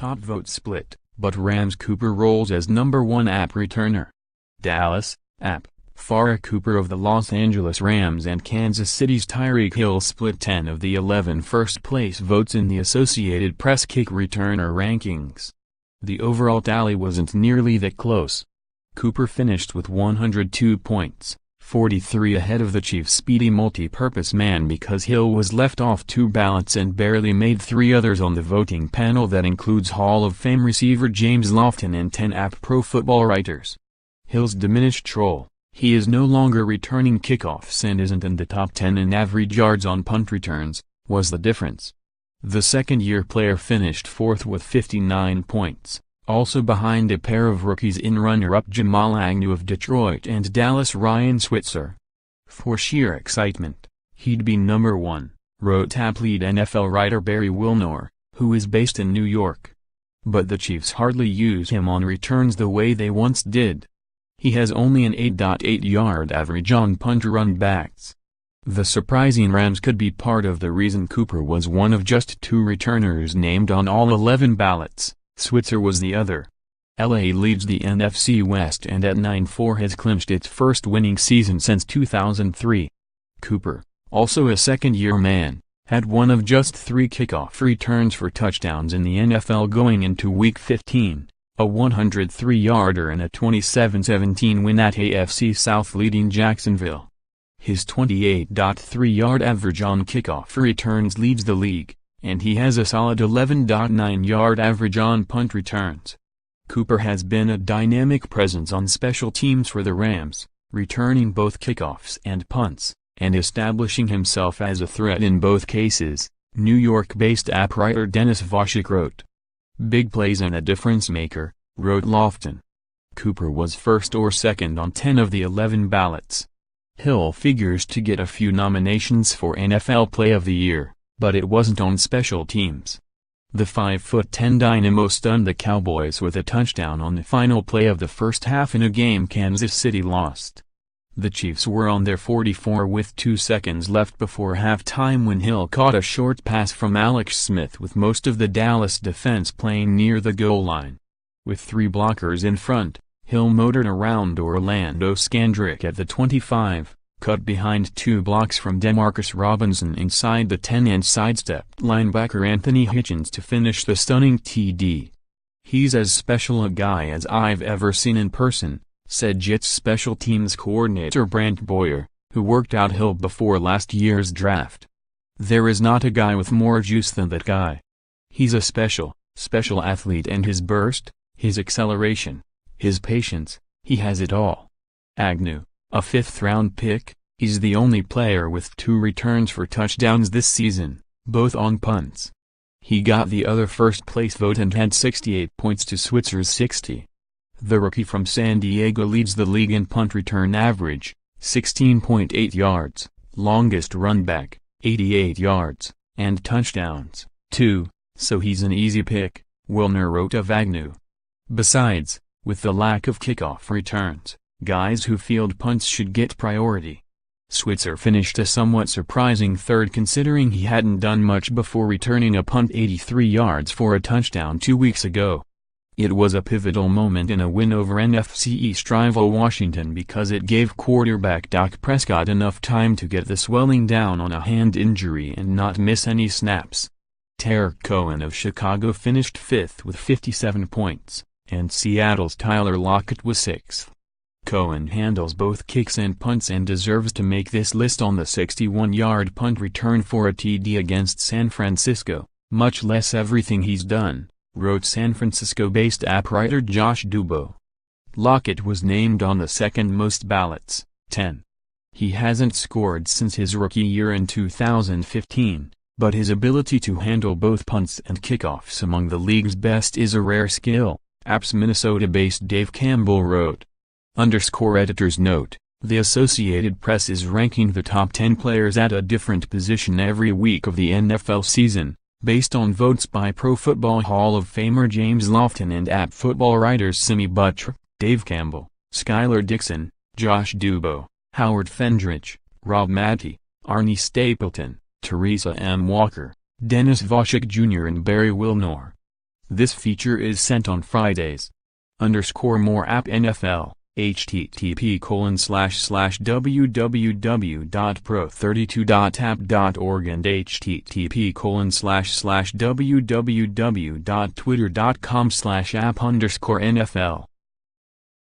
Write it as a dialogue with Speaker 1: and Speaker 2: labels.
Speaker 1: Top vote split, but Rams Cooper rolls as #1 app returner. Dallas, app, Pharoh Cooper of the Los Angeles Rams and Kansas City's Tyreek Hill split 10 of the 11 first-place votes in the Associated Press kick returner rankings. The overall tally wasn't nearly that close. Cooper finished with 102 points, 43 ahead of the Chiefs' speedy multi-purpose man because Hill was left off 2 ballots and barely made 3 others on the voting panel that includes Hall of Fame receiver James Lofton and 10 app Pro Football writers. Hill's diminished role. He is no longer returning kickoffs and isn't in the top 10 in average yards on punt returns, was the difference. The second-year player finished 4th with 59 points, also behind a pair of rookies in runner-up Jamal Agnew of Detroit and Dallas Ryan Switzer. For sheer excitement, he'd be #1, wrote app lead NFL writer Barry Wilnor, who is based in New York. But the Chiefs hardly use him on returns the way they once did. He has only an 8.8-yard average on punt run backs. The surprising Rams could be part of the reason Cooper was one of just 2 returners named on all 11 ballots. Switzer was the other. LA leads the NFC West and at 9-4 has clinched its first winning season since 2003. Cooper, also a second-year man, had one of just 3 kickoff returns for touchdowns in the NFL going into Week 15. A 103-yarder and a 27-17 win at AFC South leading Jacksonville. His 28.3-yard average on kickoff returns leads the league, and he has a solid 11.9-yard average on punt returns. Cooper has been a dynamic presence on special teams for the Rams, returning both kickoffs and punts, and establishing himself as a threat in both cases, New York-based app writer Dennis Voshik wrote. Big plays and a difference maker, wrote Lofton. Cooper was first or second on 10 of the 11 ballots. Hill figures to get a few nominations for NFL Play of the Year, but it wasn't on special teams. The 5'10" dynamo stunned the Cowboys with a touchdown on the final play of the first half in a game Kansas City lost. The Chiefs were on their 44 with 2 seconds left before halftime when Hill caught a short pass from Alex Smith with most of the Dallas defense playing near the goal line. With 3 blockers in front, Hill motored around Orlando Scandrick at the 25, cut behind 2 blocks from DeMarcus Robinson inside the 10 and sidestepped linebacker Anthony Hitchens to finish the stunning TD. He's as special a guy as I've ever seen in person, said Jets special teams coordinator Brant Boyer, who worked out Hill before last year's draft. There is not a guy with more juice than that guy. He's a special athlete, and his burst, his acceleration, his patience, he has it all. Agnew, a 5th-round pick, is the only player with 2 returns for touchdowns this season, both on punts. He got the other first-place vote and had 68 points to Switzer's 60. The rookie from San Diego leads the league in punt return average, 16.8 yards, longest run back, 88 yards, and touchdowns, 2, so he's an easy pick, Wilner wrote of Agnew. Besides, with the lack of kickoff returns, guys who field punts should get priority. Switzer finished a somewhat surprising 3rd considering he hadn't done much before returning a punt 83 yards for a touchdown 2 weeks ago. It was a pivotal moment in a win over NFC East rival Washington because it gave quarterback Dak Prescott enough time to get the swelling down on a hand injury and not miss any snaps. Tarik Cohen of Chicago finished 5th with 57 points, and Seattle's Tyler Lockett was 6th. Cohen handles both kicks and punts and deserves to make this list on the 61-yard punt return for a TD against San Francisco, much less everything he's done, wrote San Francisco-based app writer Josh Dubow. Lockett was named on the second-most ballots, 10. He hasn't scored since his rookie year in 2015, but his ability to handle both punts and kickoffs among the league's best is a rare skill, app's Minnesota-based Dave Campbell wrote. Editors note, the Associated Press is ranking the top 10 players at a different position every week of the NFL season, based on votes by Pro Football Hall of Famer James Lofton and app football writers Simi Butcher, Dave Campbell, Skylar Dixon, Josh Dubow, Howard Fendrich, Rob Matty, Arnie Stapleton, Teresa M. Walker, Dennis Voshik Jr. and Barry Wilnor. This feature is sent on Fridays. More app NFL, http://www.pro32.app.org and http://www.twitter.com/app_NFL.